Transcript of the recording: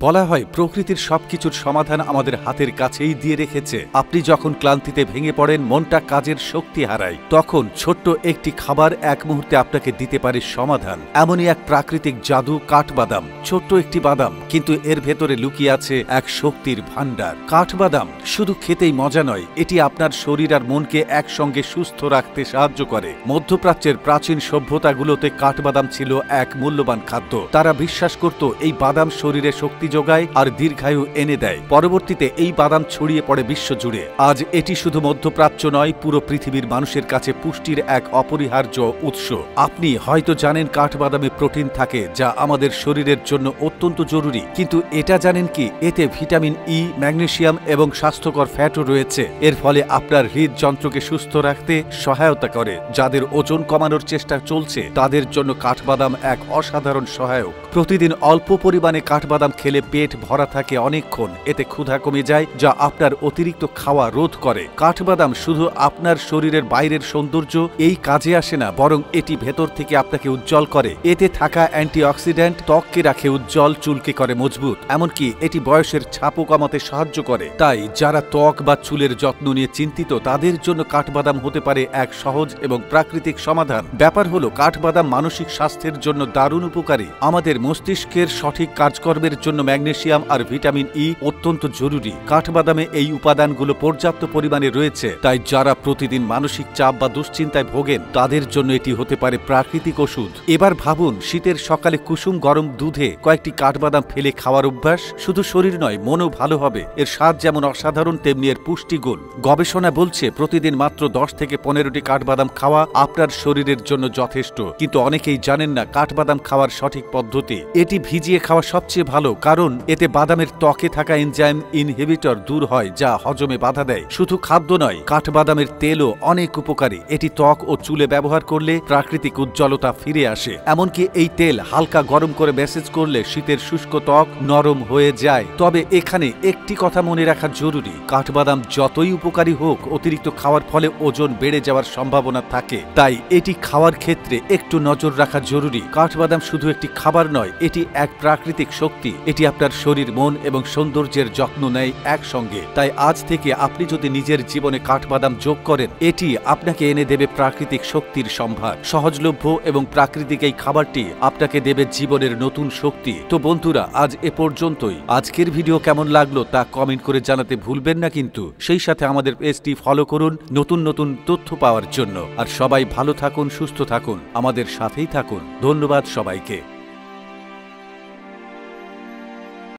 বলা হয় প্রকৃতির সবকিছুর সমাধান আমাদের হাতের কাছেই দিয়ে রেখেছে। আপনি যখন ক্লান্তিতে ভেঙে পড়েন, মনটা কাজের শক্তি হারায়, তখন ছোট্ট একটি খাবার এক মুহূর্তে আপনাকে দিতে পারে সমাধান। এমনই এক প্রাকৃতিক জাদু কাঠবাদাম। ছোট্ট একটি বাদাম, কিন্তু এর ভেতরে লুকিয়ে আছে এক শক্তির ভাণ্ডার। কাঠবাদাম শুধু খেতেই মজা নয়, এটি আপনার শরীর আর মনকে একসঙ্গে সুস্থ রাখতে সাহায্য করে। মধ্যপ্রাচ্যের প্রাচীন সভ্যতাগুলোতে কাঠবাদাম ছিল এক মূল্যবান খাদ্য। তারা বিশ্বাস করত এই বাদাম শরীরে শক্তি যোগায় আর দীর্ঘায়ু এনে দেয়। পরবর্তীতে এই বাদাম ছড়িয়ে পড়ে বিশ্বজুড়ে। আজ এটি শুধু মধ্যপ্রাচ্য নয়, পুরো পৃথিবীর মানুষের কাছে পুষ্টির এক অপরিহার্য উৎস। আপনি হয়তো জানেন কাঠবাদামে প্রোটিন থাকে, যা আমাদের শরীরের জন্য অত্যন্ত জরুরি, কিন্তু এটা জানেন কি এতে ভিটামিন ই, ম্যাগনেসিয়াম এবং স্বাস্থ্যকর ফ্যাটও রয়েছে। এর ফলে আপনার হৃদযন্ত্রকে সুস্থ রাখতে সহায়তা করে। যাদের ওজন কমানোর চেষ্টা চলছে, তাদের জন্য কাঠবাদাম এক অসাধারণ সহায়ক। প্রতিদিন অল্প পরিমাণে কাঠবাদাম খেলে পেট ভরা থাকে অনেকক্ষণ। এতে ক্ষুধা কমে যায়, যা আপনার অতিরিক্ত খাওয়া রোধ করে। কাঠবাদাম শুধু আপনার শরীরের বাইরের সৌন্দর্য এই কাজে আসে না, বরং এটি ভেতর থেকে আপনাকে উজ্জ্বল করে। এতে থাকা অ্যান্টিঅক্সিডেন্ট ত্বককে রাখে উজ্জ্বল, চুলকে করে মজবুত, এমনকি এটি বয়সের ছাপও কমাতে সাহায্য করে। তাই যারা ত্বক বা চুলের যত্ন নিয়ে চিন্তিত, তাদের জন্য কাঠবাদাম হতে পারে এক সহজ এবং প্রাকৃতিক সমাধান। ব্যাপার হলো, কাঠবাদাম মানসিক স্বাস্থ্যের জন্য দারুণ উপকারী। আমাদের মস্তিষ্কের সঠিক কাজকর্মের জন্য ম্যাগনেসিয়াম আর ভিটামিন ই অত্যন্ত জরুরি। কাঠবাদামে এই উপাদানগুলো পর্যাপ্ত পরিমাণে রয়েছে, তাই যারা প্রতিদিন মানসিক চাপ বা দুশ্চিন্তায় ভোগেন, তাদের জন্য এটি হতে পারে প্রাকৃতিক ওষুধ। এবার ভাবুন, শীতের সকালে কুসুম গরম দুধে কয়েকটি কাঠবাদাম ফেলে খাওয়ার অভ্যাস শুধু শরীর নয়, মনও ভালো হবে। এর স্বাদ যেমন অসাধারণ, তেমনি এর পুষ্টিগুণ। গবেষণা বলছে প্রতিদিন মাত্র 10 থেকে 15টি কাঠবাদাম খাওয়া আপনার শরীরের জন্য যথেষ্ট। কিন্তু অনেকেই জানেন না কাঠবাদাম খাওয়ার সঠিক পদ্ধতি। এটি ভিজিয়ে খাওয়া সবচেয়ে ভালো, কারণ এতে বাদামের ত্বকে থাকা এনজাইম ইনহিবিটর দূর হয়, যা হজমে বাধা দেয়। শুধু খাদ্য নয়, কাঠবাদামের তেলও অনেক উপকারী। এটি ত্বক ও চুলে ব্যবহার করলে প্রাকৃতিক উজ্জ্বলতা ফিরে আসে। এমনকি এই তেল হালকা গরম করে ম্যাসেজ করলে শীতের শুষ্ক ত্বক নরম হয়ে যায়। তবে এখানে একটি কথা মনে রাখা জরুরি, কাঠবাদাম যতই উপকারী হোক, অতিরিক্ত খাওয়ার ফলে ওজন বেড়ে যাওয়ার সম্ভাবনা থাকে। তাই এটি খাওয়ার ক্ষেত্রে একটু নজর রাখা জরুরি। কাঠবাদাম শুধু একটি খাবার নয়, এটি এক প্রাকৃতিক শক্তি। এটি আপনার শরীর, মন এবং সৌন্দর্যের যত্ন নেয় একসঙ্গে। তাই আজ থেকে আপনি যদি নিজের জীবনে কাঠবাদাম যোগ করেন, এটি আপনাকে এনে দেবে প্রাকৃতিক শক্তির সম্ভার। সহজলভ্য এবং প্রাকৃতিক এই খাবারটি আপনাকে দেবে জীবনের নতুন শক্তি। তো বন্ধুরা, আজ এ পর্যন্তই। আজকের ভিডিও কেমন লাগলো তা কমেন্ট করে জানাতে ভুলবেন না কিন্তু। সেই সাথে আমাদের পেজটি ফলো করুন নতুন নতুন তথ্য পাওয়ার জন্য। আর সবাই ভালো থাকুন, সুস্থ থাকুন, আমাদের সাথেই থাকুন। ধন্যবাদ সবাইকে।